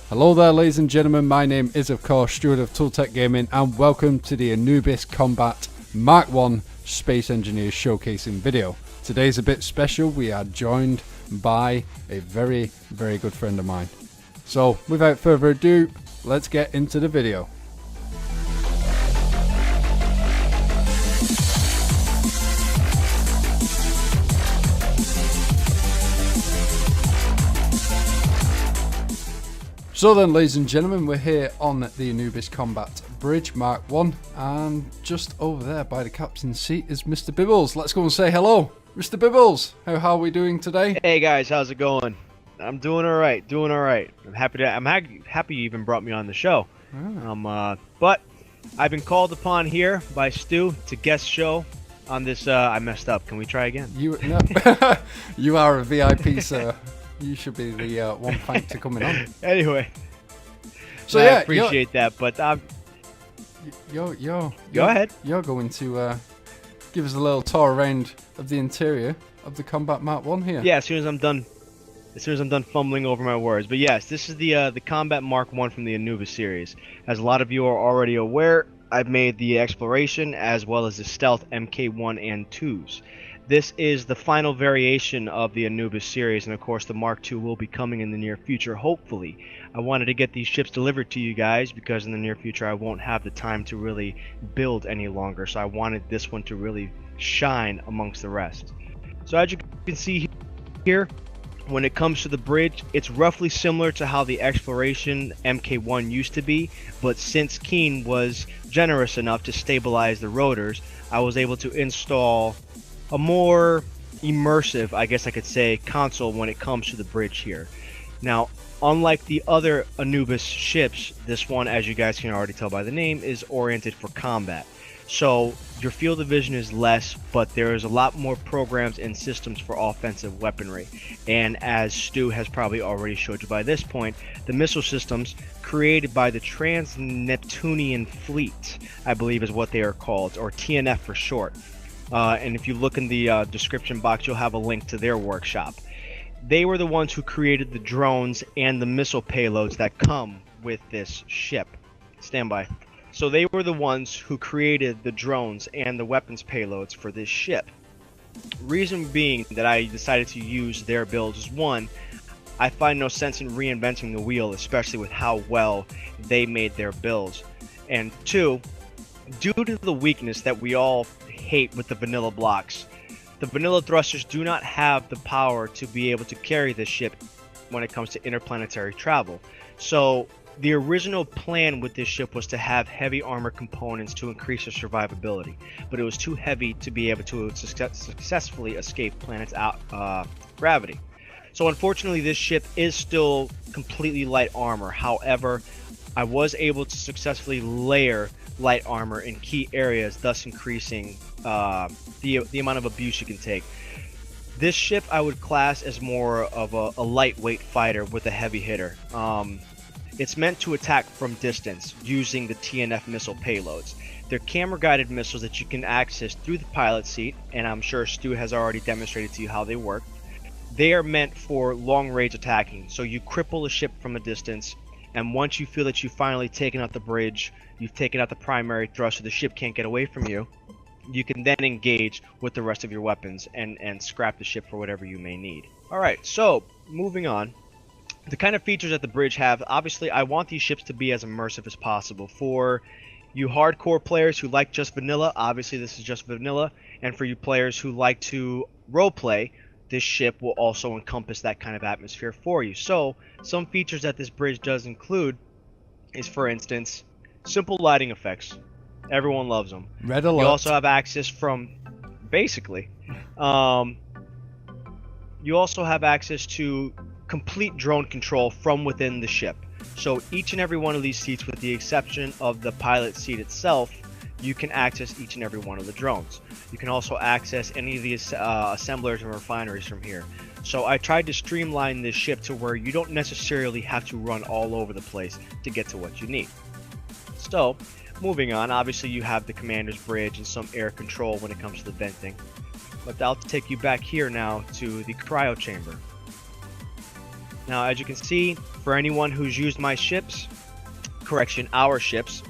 Hello there, ladies and gentlemen, my name is of course Stuart of Tooltech Gaming, and welcome to the Anubis Combat Mk-1 Space Engineers showcasing video. Today's a bit special. We are joined by a very good friend of mine. So without further ado, let's get into the video. So then, ladies and gentlemen, we're here on the Anubis Combat Bridge Mk-1, and just over there by the captain's seat is Mr Bibbles. Let's go and say hello. Mr Bibbles, how are we doing today? Hey guys, how's it going? I'm doing all right, I'm happy you even brought me on the show. But I've been called upon here by Stu to guest show on this. I messed up. Can we try again? No. You are a VIP, sir. You should be the one thank to coming on. Anyway, so I yeah, appreciate that. But go ahead. You're going to give us a little tour around of the interior of the Combat Mk-1 here. Yeah, as soon as I'm done fumbling over my words. But yes, this is the Combat Mk-1 from the Anubis series. As a lot of you are already aware, I've made the exploration as well as the stealth Mk-1 and 2s. This is the final variation of the Anubis series, and of course the Mark II will be coming in the near future, hopefully. I wanted to get these ships delivered to you guys because in the near future I won't have the time to really build any longer, so I wanted this one to really shine amongst the rest. So as you can see here, when it comes to the bridge, it's roughly similar to how the exploration Mk-1 used to be, but since Keen was generous enough to stabilize the rotors, I was able to install a more immersive, I guess I could say, console when it comes to the bridge here. Now, unlike the other Anubis ships, this one, as you guys can already tell by the name, is oriented for combat. So your field of vision is less, but there is a lot more programs and systems for offensive weaponry. And as Stu has probably already showed you by this point, the missile systems created by the Trans-Neptunian Fleet, I believe is what they are called, or TNF for short. And if you look in the description box, you'll have a link to their workshop. They were the ones who created the drones and the missile payloads that come with this ship. Stand by. So they were the ones who created the drones and the weapons payloads for this ship. Reason being that I decided to use their builds is, one, I find no sense in reinventing the wheel, especially with how well they made their builds. And two, due to the weakness that we all hate with the vanilla blocks, the vanilla thrusters do not have the power to be able to carry this ship when it comes to interplanetary travel. So the original plan with this ship was to have heavy armor components to increase their survivability, but it was too heavy to be able to successfully escape planet's gravity. So unfortunately this ship is still completely light armor. However, I was able to successfully layer light armor in key areas, thus increasing the amount of abuse you can take. This ship I would class as more of a lightweight fighter with a heavy hitter. It's meant to attack from distance using the TNF missile payloads. They're camera guided missiles that you can access through the pilot seat, and I'm sure Stu has already demonstrated to you how they work. They are meant for long range attacking, so you cripple a ship from a distance, and once you feel that you've finally taken out the bridge, you've taken out the primary thrust so the ship can't get away from you, you can then engage with the rest of your weapons and scrap the ship for whatever you may need. Alright, so moving on. The kind of features that the bridge have, obviously I want these ships to be as immersive as possible. For you hardcore players who like just vanilla, obviously this is just vanilla, and for you players who like to roleplay, this ship will also encompass that kind of atmosphere for you. So some features that this bridge does include is, for instance, simple lighting effects. Everyone loves them. Red alert. You also have access from, basically, you also have access to complete drone control from within the ship. So each and every one of these seats, with the exception of the pilot seat itself, you can access each and every one of the drones. You can also access any of these assemblers and refineries from here. So I tried to streamline this ship to where you don't necessarily have to run all over the place to get to what you need. So moving on, obviously you have the commander's bridge and some air control when it comes to the venting. But I'll take you back here now to the cryo chamber. Now, as you can see, for anyone who's used my ships, correction, our ships,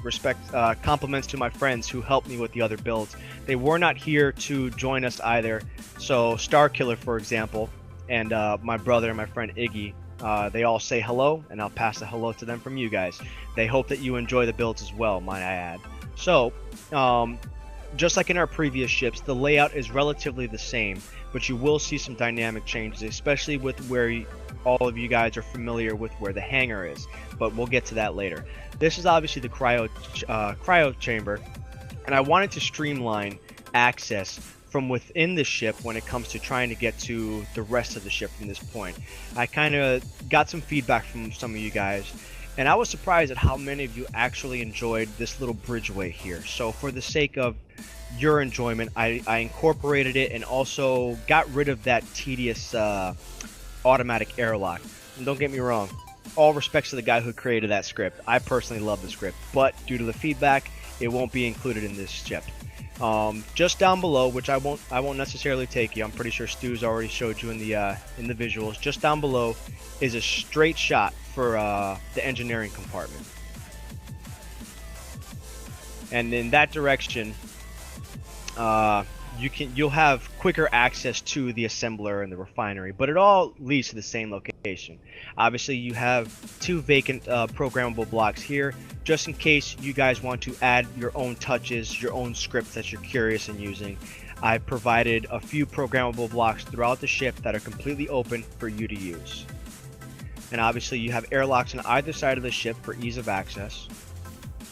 compliments to my friends who helped me with the other builds. They were not here to join us either. So Starkiller, for example, and my brother and my friend Iggy, they all say hello, and I'll pass the hello to them from you guys. They hope that you enjoy the builds as well, might I add. So, just like in our previous ships, the layout is relatively the same, but you will see some dynamic changes, especially with where all of you guys are familiar with where the hangar is, but we'll get to that later. This is obviously the cryo chamber, and I wanted to streamline access from within the ship when it comes to trying to get to the rest of the ship from this point. I kind of got some feedback from some of you guys, and I was surprised at how many of you actually enjoyed this little bridgeway here. So for the sake of your enjoyment, I incorporated it and also got rid of that tedious automatic airlock. And don't get me wrong, all respects to the guy who created that script. I personally love the script, but due to the feedback, it won't be included in this ship. Just down below, which I won't necessarily take you. I'm pretty sure Stu's already showed you in the visuals. Just down below is a straight shot for the engineering compartment, and in that direction, you'll have quicker access to the assembler and the refinery, but it all leads to the same location. Obviously, you have 2 vacant programmable blocks here, just in case you guys want to add your own touches, your own scripts that you're curious in using. I provided a few programmable blocks throughout the ship that are completely open for you to use. And obviously, you have airlocks on either side of the ship for ease of access.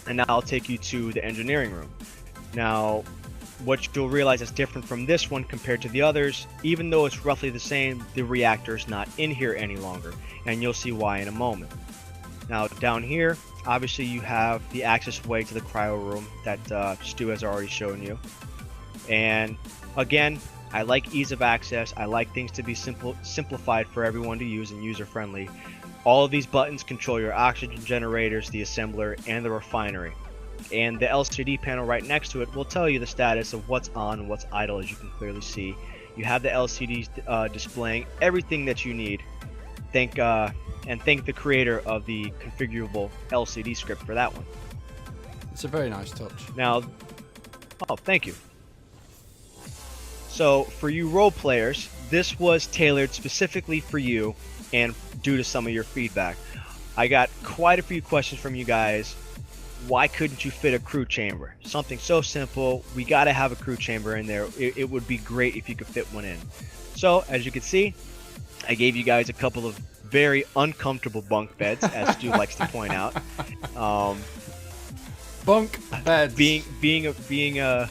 And now I'll take you to the engineering room. Now, what you'll realize is different from this one compared to the others, even though it's roughly the same, the reactor is not in here any longer, and you'll see why in a moment. Now down here, obviously you have the access way to the cryo room that Stu has already shown you. And again, I like ease of access. I like things to be simplified for everyone to use and user friendly. All of these buttons control your oxygen generators, the assembler, and the refinery. And the LCD panel right next to it will tell you the status of what's on and what's idle, as you can clearly see. You have the LCDs displaying everything that you need. Thank the creator of the configurable LCD script for that one. It's a very nice touch. Now, oh, thank you. So for you role players, this was tailored specifically for you and due to some of your feedback. I got quite a few questions from you guys. Why couldn't you fit a crew chamber? Something so simple, we gotta have a crew chamber in there. It would be great if you could fit one in. So, as you can see, I gave you guys a couple of very uncomfortable bunk beds, as Stu likes to point out. Bunk beds. Being a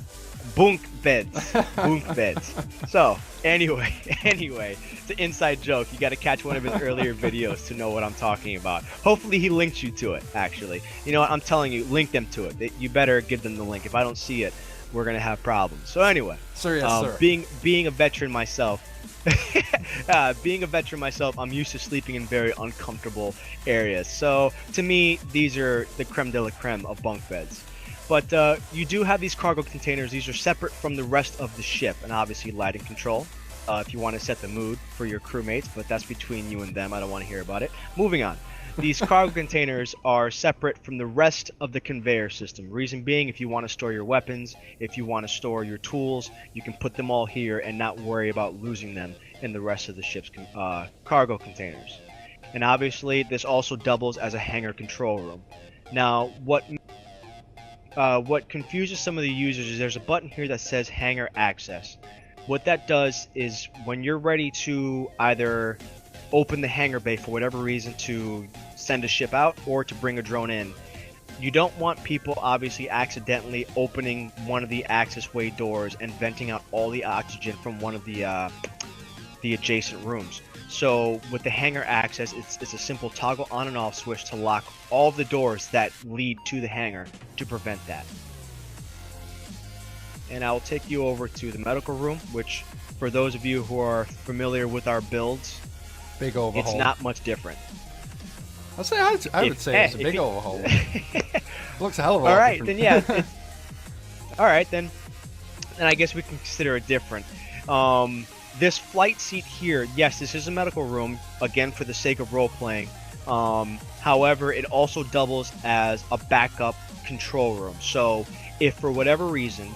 bunk beds. Bunk beds. So, anyway, it's an inside joke. You got to catch one of his earlier videos to know what I'm talking about. Hopefully he linked you to it, actually. You know what, I'm telling you, link them to it. You better give them the link. If I don't see it, we're going to have problems. So anyway, sir, yes, sir. Being a veteran myself, I'm used to sleeping in very uncomfortable areas. So to me, these are the creme de la creme of bunk beds. But you do have these cargo containers. These are separate from the rest of the ship, and obviously lighting control if you want to set the mood for your crewmates, but that's between you and them. I don't want to hear about it. Moving on. These cargo containers are separate from the rest of the conveyor system. Reason being, if you want to store your weapons, if you want to store your tools, you can put them all here and not worry about losing them in the rest of the ship's cargo containers. And obviously, this also doubles as a hangar control room. Now, what confuses some of the users is there's a button here that says hangar access. What that does is when you're ready to either open the hangar bay for whatever reason to send a ship out or to bring a drone in, you don't want people obviously accidentally opening one of the access way doors and venting out all the oxygen from one of the adjacent rooms. So with the hangar access, it's a simple toggle on and off switch to lock all of the doors that lead to the hangar to prevent that. And I will take you over to the medical room, which for those of you who are familiar with our builds, big overhaul. It's not much different. I would say it's a big overhaul. Looks a hell of a lot. All right, different. then all right, then I guess we can consider it different. This flight seat here, yes, this is a medical room, again for the sake of role-playing. However, it also doubles as a backup control room. So if for whatever reason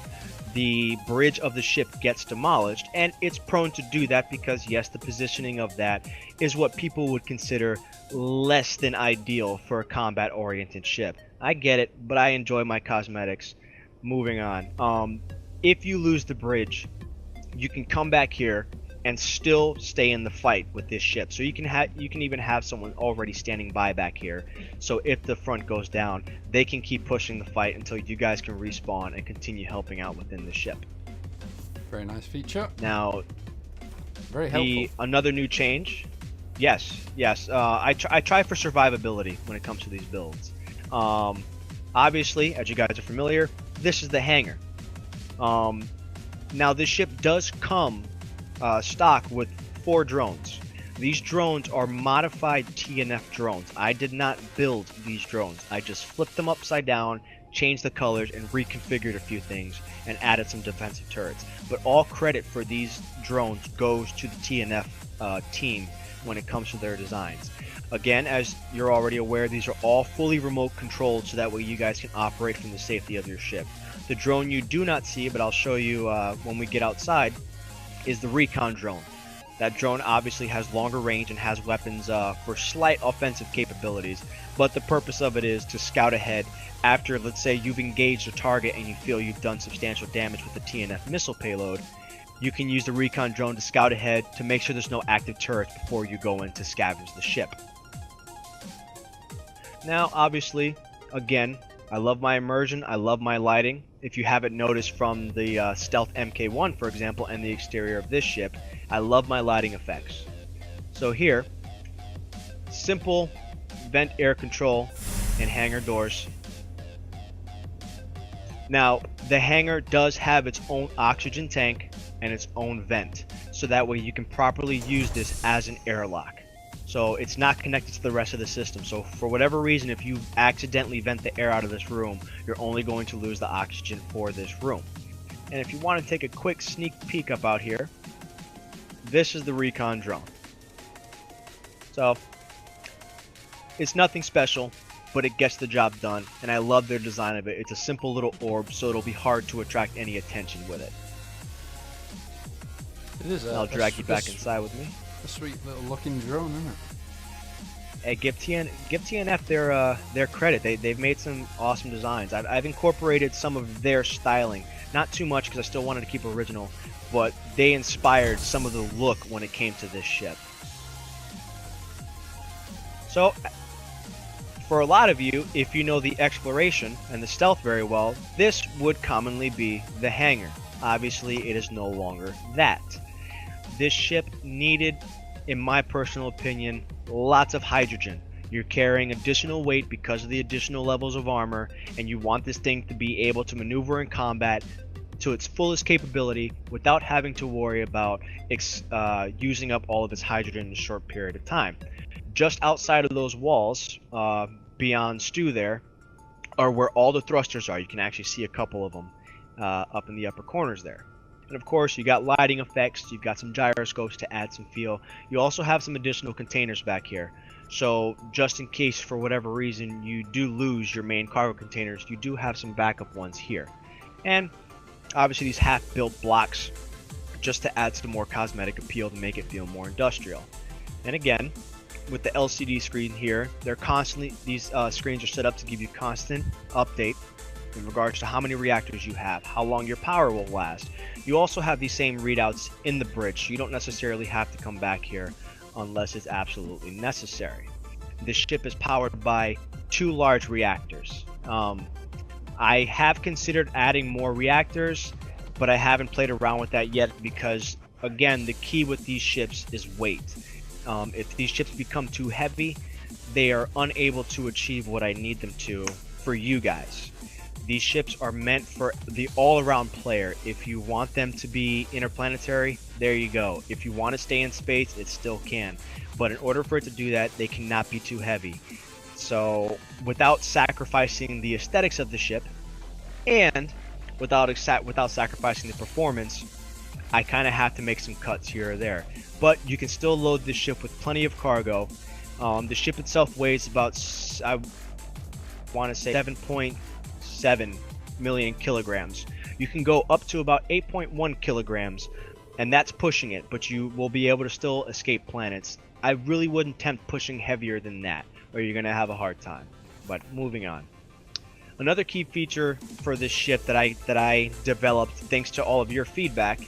the bridge of the ship gets demolished, and it's prone to do that because yes, the positioning of that is what people would consider less than ideal for a combat-oriented ship. I get it, but I enjoy my cosmetics. Moving on. If you lose the bridge, you can come back here and still stay in the fight with this ship. So you can even have someone already standing by back here. So if the front goes down, they can keep pushing the fight until you guys can respawn and continue helping out within the ship. Very nice feature. Now, very helpful. Another new change. Yes. I try for survivability when it comes to these builds. Obviously, as you guys are familiar, this is the hangar. Now this ship does come stock with 4 drones. These drones are modified TNF drones. I did not build these drones. I just flipped them upside down, changed the colors, and reconfigured a few things, and added some defensive turrets. But all credit for these drones goes to the TNF team when it comes to their designs. Again, as you're already aware, these are all fully remote controlled, so that way you guys can operate from the safety of your ship. The drone you do not see, but I'll show you when we get outside, is the recon drone. That drone obviously has longer range and has weapons for slight offensive capabilities, but the purpose of it is to scout ahead after, let's say, you've engaged a target and you feel you've done substantial damage with the TNF missile payload. You can use the recon drone to scout ahead to make sure there's no active turrets before you go in to scavenge the ship. Now, obviously, again, I love my immersion, I love my lighting. If you haven't noticed from the stealth Mk-1, for example, and the exterior of this ship, I love my lighting effects. So here, simple vent air control and hangar doors. Now, the hangar does have its own oxygen tank and its own vent, so that way you can properly use this as an airlock. So it's not connected to the rest of the system. So for whatever reason, if you accidentally vent the air out of this room, you're only going to lose the oxygen for this room. And if you want to take a quick sneak peek up out here, this is the recon drone. So it's nothing special, but it gets the job done, and I love their design of it. It's a simple little orb, so it'll be hard to attract any attention with it. It is. I'll drag you back inside with me. A sweet little looking drone, isn't it? Hey, give TNF their credit. They've made some awesome designs. I've incorporated some of their styling, not too much because I still wanted to keep original, but they inspired some of the look when it came to this ship. So, for a lot of you, if you know the exploration and the stealth very well, this would commonly be the hangar. Obviously, it is no longer that. This ship needed, in my personal opinion, lots of hydrogen. You're carrying additional weight because of the additional levels of armor, and you want this thing to be able to maneuver in combat to its fullest capability without having to worry about using up all of its hydrogen in a short period of time. Just outside of those walls, beyond Stu there, are where all the thrusters are. You can actually see a couple of them up in the upper corners there. And of course, you got lighting effects, you've got some gyroscopes to add some feel. You also have some additional containers back here. So just in case for whatever reason you do lose your main cargo containers, you do have some backup ones here. And obviously these half-built blocks just to add some more cosmetic appeal to make it feel more industrial. And again, with the LCD screen here, these screens are set up to give you constant update in regards to how many reactors you have, how long your power will last. You also have these same readouts in the bridge, so you don't necessarily have to come back here unless it's absolutely necessary. This ship is powered by 2 large reactors. I have considered adding more reactors, but I haven't played around with that yet because, again, the key with these ships is weight. If these ships become too heavy, they are unable to achieve what I need them to for you guys. These ships are meant for the all-around player. If you want them to be interplanetary, there you go. If you want to stay in space, it still can. But in order for it to do that, they cannot be too heavy. So without sacrificing the aesthetics of the ship, and without sacrificing the performance, I kind of have to make some cuts here or there. But you can still load this ship with plenty of cargo. The ship itself weighs about, I want to say, 7.7 million kilograms. You can go up to about 8.1 kilograms, and that's pushing it, but you will be able to still escape planets. I really wouldn't tempt pushing heavier than that, or you're going to have a hard time. But moving on. Another key feature for this ship that I developed thanks to all of your feedback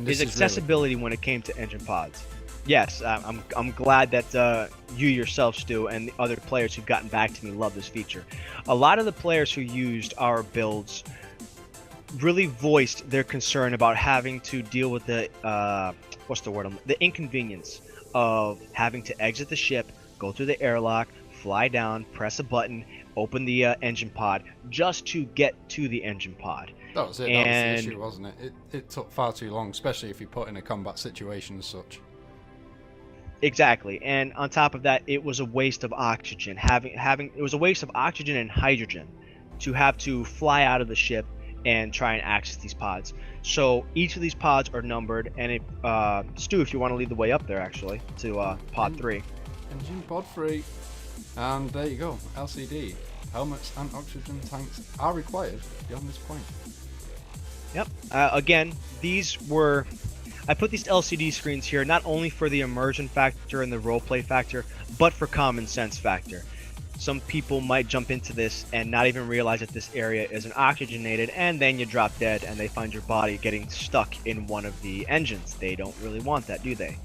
is accessibility when it came to engine pods. Yes, I'm glad that you yourself, Stu, and the other players who've gotten back to me love this feature. A lot of the players who used our builds really voiced their concern about having to deal with the the inconvenience of having to exit the ship, go through the airlock, fly down, press a button, open the engine pod just to get to the engine pod. That was it. That was the issue, wasn't it? It took far too long, especially if you put in a combat situation as such. Exactly, and on top of that, it was a waste of oxygen. It was a waste of oxygen and hydrogen to have to fly out of the ship and try and access these pods. So each of these pods are numbered, and Stu, if you want to lead the way up there, actually, to pod 3. Engine pod 3, and there you go. LCD helmets and oxygen tanks are required beyond this point. Yep. Again, I put these LCD screens here not only for the immersion factor and the roleplay factor, but for common sense factor. Some people might jump into this and not even realize that this area isn't oxygenated, and then you drop dead and they find your body getting stuck in one of the engines. They don't really want that, do they?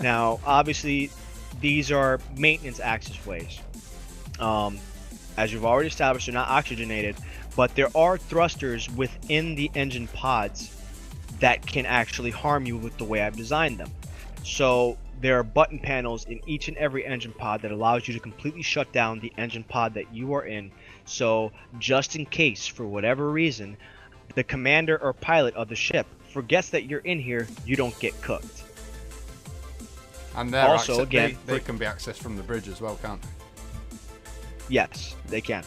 Now, obviously, these are maintenance access ways. As you've already established, they're not oxygenated, but there are thrusters within the engine pods that can actually harm you with the way I've designed them. So there are button panels in each and every engine pod that allows you to completely shut down the engine pod that you are in. So just in case, for whatever reason, the commander or pilot of the ship forgets that you're in here, you don't get cooked. And also, again, they can be accessed from the bridge as well, can't they? Yes, they can.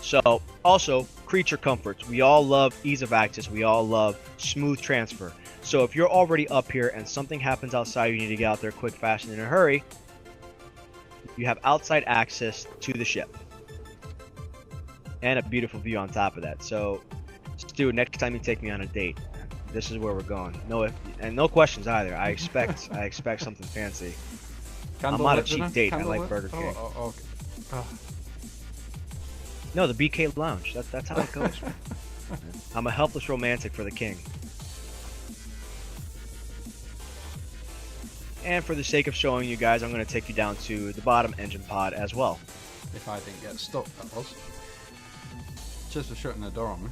So, also, creature comforts. We all love ease of access. We all love smooth transfer. So if you're already up here and something happens outside, you need to get out there quick, fast, and in a hurry, you have outside access to the ship. And a beautiful view on top of that. So, Stu, next time you take me on a date, this is where we're going. No questions either. I expect something fancy. I'm not a cheap date. I like Burger King. No, the BK Lounge. That's how it goes. I'm a helpless romantic for the king. And for the sake of showing you guys, I'm going to take you down to the bottom engine pod as well. If I didn't get stuck, that was. Just for shutting the door on me.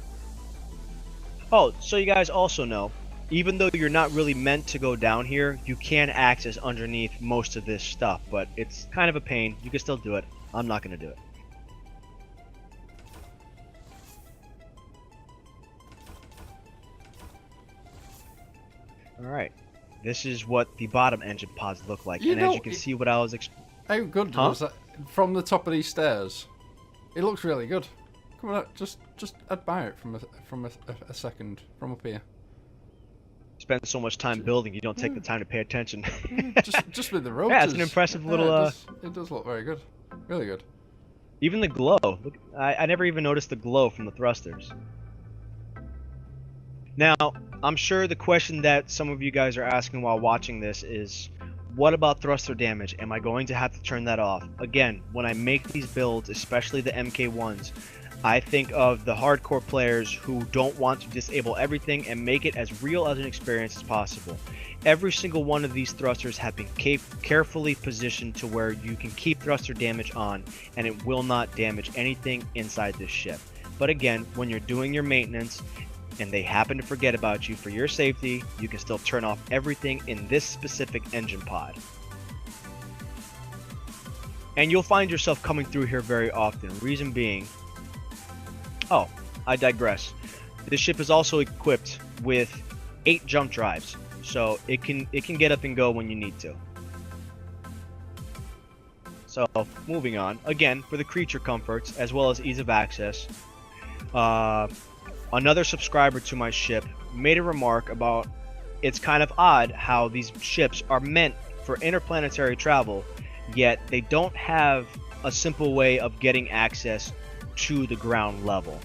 Oh, so you guys also know, even though you're not really meant to go down here, you can access underneath most of this stuff, but it's kind of a pain. You can still do it. I'm not going to do it. Alright, this is what the bottom engine pods look like, and as you can see what I was how good was that? From the top of these stairs, it looks really good. Come on, just admire it from a second, from up here. Spend so much time building, you don't take the time to pay attention. just with the rotors. Yeah, it's an impressive little... It does look very good. Really good. Even the glow. Look, I never even noticed the glow from the thrusters. Now, I'm sure the question that some of you guys are asking while watching this is, what about thruster damage? Am I going to have to turn that off? Again, when I make these builds, especially the Mk-1s, I think of the hardcore players who don't want to disable everything and make it as real as an experience as possible. Every single one of these thrusters have been carefully positioned to where you can keep thruster damage on and it will not damage anything inside this ship. But again, when you're doing your maintenance and they happen to forget about you, for your safety, you can still turn off everything in this specific engine pod. And you'll find yourself coming through here very often. Reason being, oh, I digress. This ship is also equipped with 8 jump drives, so it can get up and go when you need to. So, moving on. Again, for the creature comforts as well as ease of access, another subscriber to my ship made a remark about it's kind of odd how these ships are meant for interplanetary travel, yet they don't have a simple way of getting access to the ground level.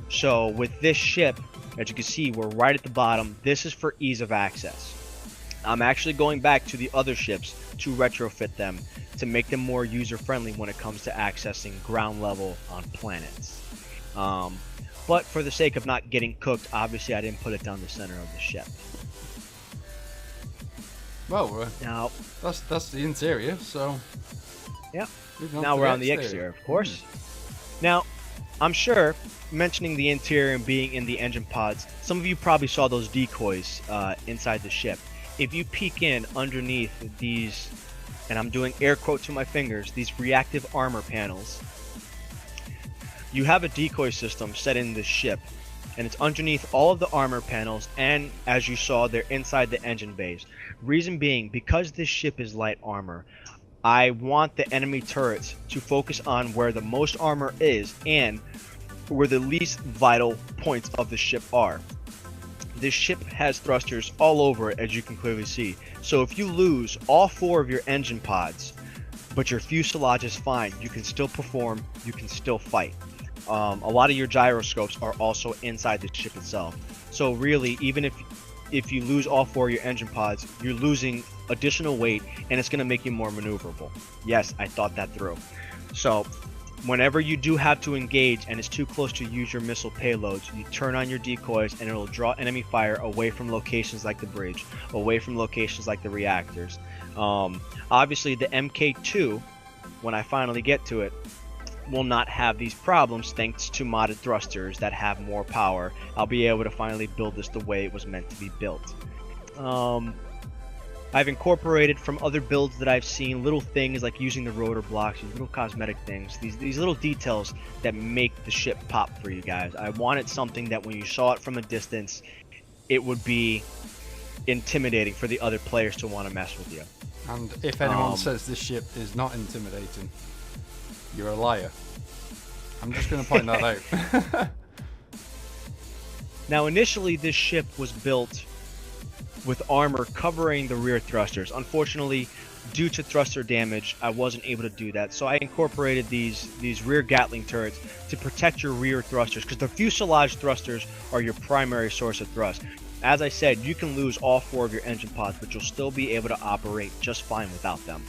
So with this ship, as you can see, we're right at the bottom. This is for ease of access. I'm actually going back to the other ships to retrofit them to make them more user-friendly when it comes to accessing ground level on planets. But for the sake of not getting cooked, obviously I didn't put it down the center of the ship. Well, now that's the interior, so yeah. Now we're on the exterior, of course. Now, I'm sure, mentioning the interior and being in the engine pods, some of you probably saw those decoys inside the ship. If you peek in underneath these, and I'm doing air quotes with my fingers, these reactive armor panels, you have a decoy system set in this ship, and it's underneath all of the armor panels, and as you saw, they're inside the engine bays. Reason being, because this ship is light armor, I want the enemy turrets to focus on where the most armor is and where the least vital points of the ship are. This ship has thrusters all over it, as you can clearly see. So if you lose all 4 of your engine pods, but your fuselage is fine, you can still perform, you can still fight. A lot of your gyroscopes are also inside the ship itself. So really, even if you lose all 4 of your engine pods, you're losing additional weight, and it's going to make you more maneuverable. Yes, I thought that through. So whenever you do have to engage and it's too close to use your missile payloads, you turn on your decoys and it'll draw enemy fire away from locations like the bridge, away from locations like the reactors. Obviously the Mk-2, when I finally get to it, will not have these problems thanks to modded thrusters that have more power. I'll be able to finally build this the way it was meant to be built. I've incorporated from other builds that I've seen little things like using the rotor blocks, these little cosmetic things, these little details that make the ship pop for you guys. I wanted something that when you saw it from a distance, it would be intimidating for the other players to want to mess with you. And if anyone says this ship is not intimidating, you're a liar. I'm just going to point that out. Now, initially, this ship was built with armor covering the rear thrusters. Unfortunately, due to thruster damage, I wasn't able to do that. So I incorporated these rear Gatling turrets to protect your rear thrusters, because the fuselage thrusters are your primary source of thrust. As I said, you can lose all 4 of your engine pods, but you'll still be able to operate just fine without them.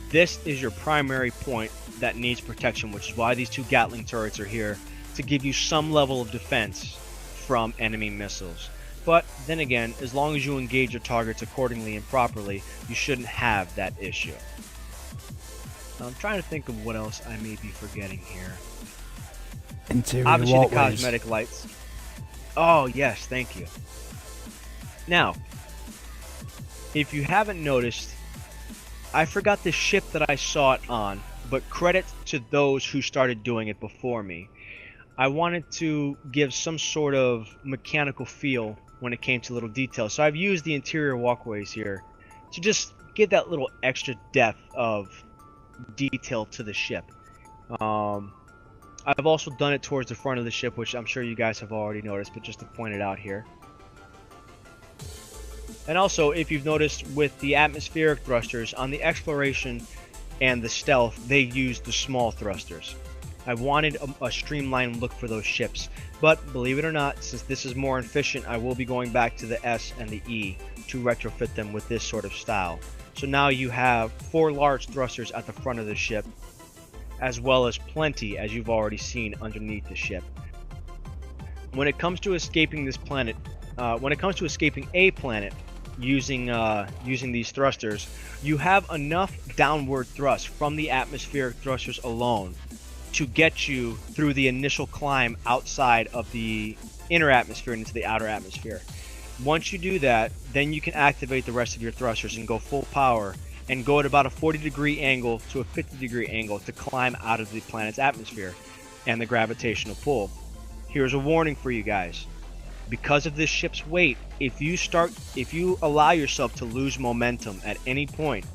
This is your primary point that needs protection, which is why these 2 Gatling turrets are here, to give you some level of defense from enemy missiles. But then again, as long as you engage your targets accordingly and properly, you shouldn't have that issue. Now, I'm trying to think of what else I may be forgetting here. Interior Obviously walkways. the cosmetic lights. Oh yes, thank you. Now, if you haven't noticed, I forgot the ship that I saw it on, but credit to those who started doing it before me. I wanted to give some sort of mechanical feel when it came to little details. So I've used the interior walkways here to just give that little extra depth of detail to the ship. I've also done it towards the front of the ship, which I'm sure you guys have already noticed, but just to point it out here. And also, if you've noticed with the atmospheric thrusters, on the exploration and the stealth, they used the small thrusters. I wanted a streamlined look for those ships, but believe it or not, since this is more efficient, I will be going back to the S and the E to retrofit them with this sort of style. So now you have 4 large thrusters at the front of the ship, as well as plenty, as you've already seen, underneath the ship. When it comes to escaping this planet, escaping a planet using these thrusters, you have enough downward thrust from the atmospheric thrusters alone to get you through the initial climb outside of the inner atmosphere and into the outer atmosphere. Once you do that, then you can activate the rest of your thrusters and go full power and go at about a 40-degree angle to a 50-degree angle to climb out of the planet's atmosphere and the gravitational pull. Here's a warning for you guys. Because of this ship's weight, if you allow yourself to lose momentum at any point,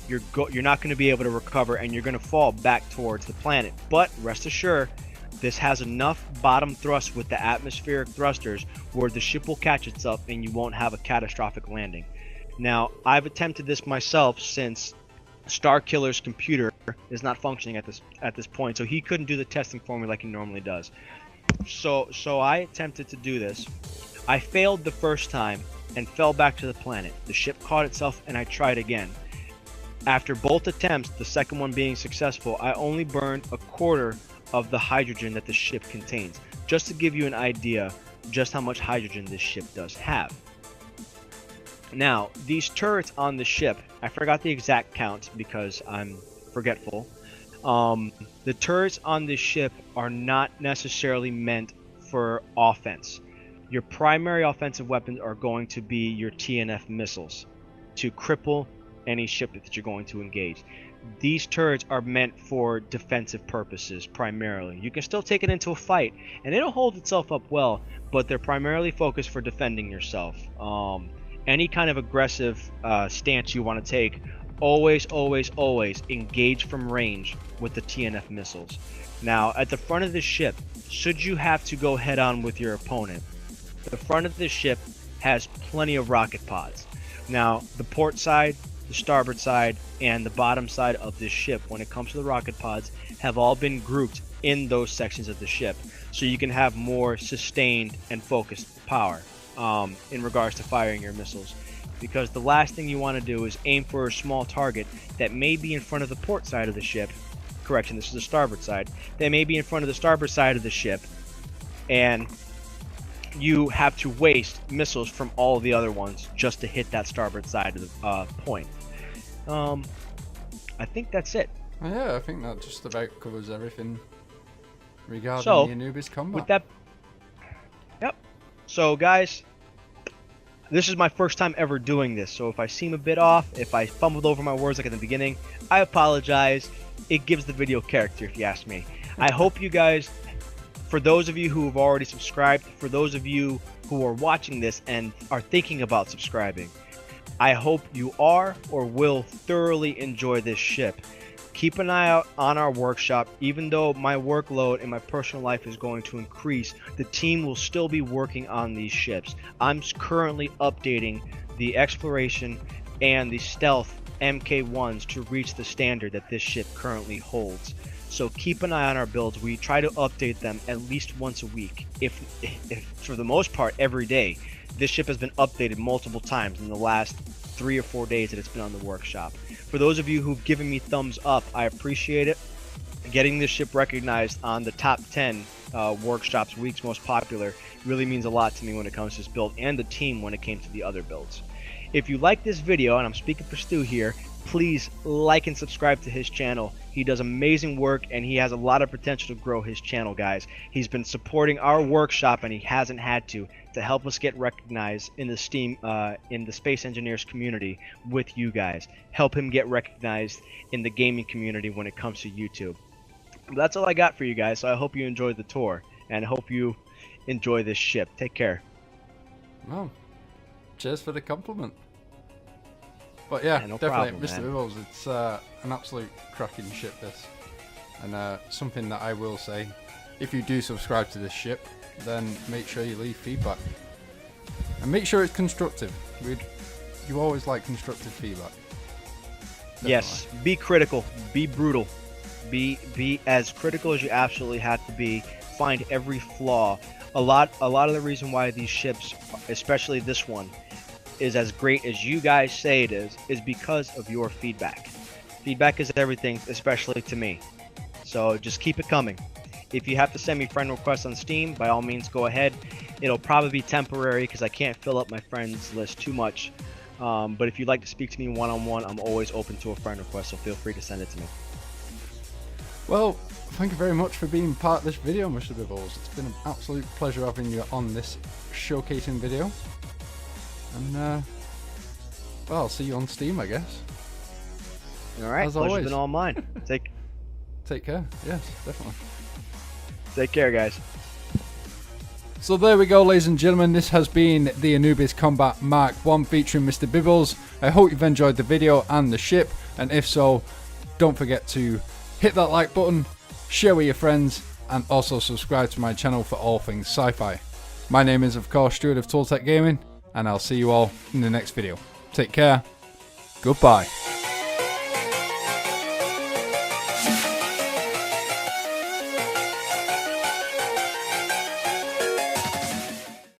you're not going to be able to recover, and you're going to fall back towards the planet. But rest assured, This has enough bottom thrust with the atmospheric thrusters where the ship will catch itself and you won't have a catastrophic landing. Now, I've attempted this myself since Starkiller's computer is not functioning at this point, so he couldn't do the testing for me like he normally does. So I attempted to do this. I failed the first time and fell back to the planet. The ship caught itself and I tried again. After both attempts, the second one being successful, I only burned a quarter of the hydrogen that the ship contains, just to give you an idea just how much hydrogen this ship does have. Now, these turrets on the ship, I forgot the exact count because I'm forgetful. The turrets on this ship are not necessarily meant for offense. Your primary offensive weapons are going to be your TNF missiles to cripple any ship that you're going to engage. These turrets are meant for defensive purposes primarily. You can still take it into a fight and it'll hold itself up well, but they're primarily focused for defending yourself. Any kind of aggressive stance you want to take, always engage from range with the TNF missiles. Now, at the front of the ship, should you have to go head on with your opponent, the front of the ship has plenty of rocket pods. Now, the port side, the starboard side, and the bottom side of this ship, when it comes to the rocket pods, have all been grouped in those sections of the ship, so you can have more sustained and focused power in regards to firing your missiles. Because the last thing you want to do is aim for a small target that may be in front of the port side of the ship. Correction, this is the starboard side. That may be in front of the starboard side of the ship, and you have to waste missiles from all the other ones just to hit that starboard side of the point. I think that's it. Yeah, I think that just about covers everything regarding the Anubis combat. With that, yep. So guys, this is my first time ever doing this, so if I seem a bit off, if I fumbled over my words like at the beginning, I apologize. It gives the video character, if you ask me. I hope you guys, for those of you who have already subscribed, for those of you who are watching this and are thinking about subscribing, I hope you are or will thoroughly enjoy this ship. Keep an eye out on our workshop. Even though my workload in my personal life is going to increase, the team will still be working on these ships. I'm currently updating the exploration and the stealth Mk-1s to reach the standard that this ship currently holds. So keep an eye on our builds. We try to update them at least once a week, if for the most part every day. This ship has been updated multiple times in the last 3 or 4 days that it's been on the workshop. For those of you who've given me thumbs up, I appreciate it. Getting this ship recognized on the top 10 workshops, week's most popular, really means a lot to me when it comes to this build, and the team when it came to the other builds. If you like this video, and I'm speaking for Stu here, please like and subscribe to his channel. He does amazing work and he has a lot of potential to grow his channel, guys. He's been supporting our workshop and he hasn't had to help us get recognized in the in the Space Engineers community with you guys. Help him get recognized in the gaming community when it comes to YouTube. That's all I got for you guys, so I hope you enjoyed the tour and I hope you enjoy this ship. Take care. Well, cheers for the compliment. But yeah, no definitely, problem, Mr. Bibbles, it's an absolute cracking ship, this. And something that I will say, if you do subscribe to this ship, then make sure you leave feedback. And make sure it's constructive. You always like constructive feedback. Definitely. Yes, be critical, be brutal, be as critical as you absolutely have to be. Find every flaw. A lot of the reason why these ships, especially this one, is as great as you guys say it is because of your feedback. Feedback is everything, especially to me. So just keep it coming. If you have to send me friend requests on Steam, by all means go ahead. It'll probably be temporary because I can't fill up my friends list too much. But if you'd like to speak to me one-on-one, I'm always open to a friend request, so feel free to send it to me. Well, thank you very much for being part of this video, Mr. Bibbles. It's been an absolute pleasure having you on this showcasing video. And, well, I'll see you on Steam, I guess. Alright, As pleasure's always. been all mine. Take care. Yes, definitely. Take care, guys. So there we go, ladies and gentlemen. This has been the Anubis Combat Mark 1 featuring Mr. Bibbles. I hope you've enjoyed the video and the ship. And if so, don't forget to hit that like button, share with your friends, and also subscribe to my channel for all things sci-fi. My name is of course Stuart of Tooltech Gaming, and I'll see you all in the next video. Take care, goodbye.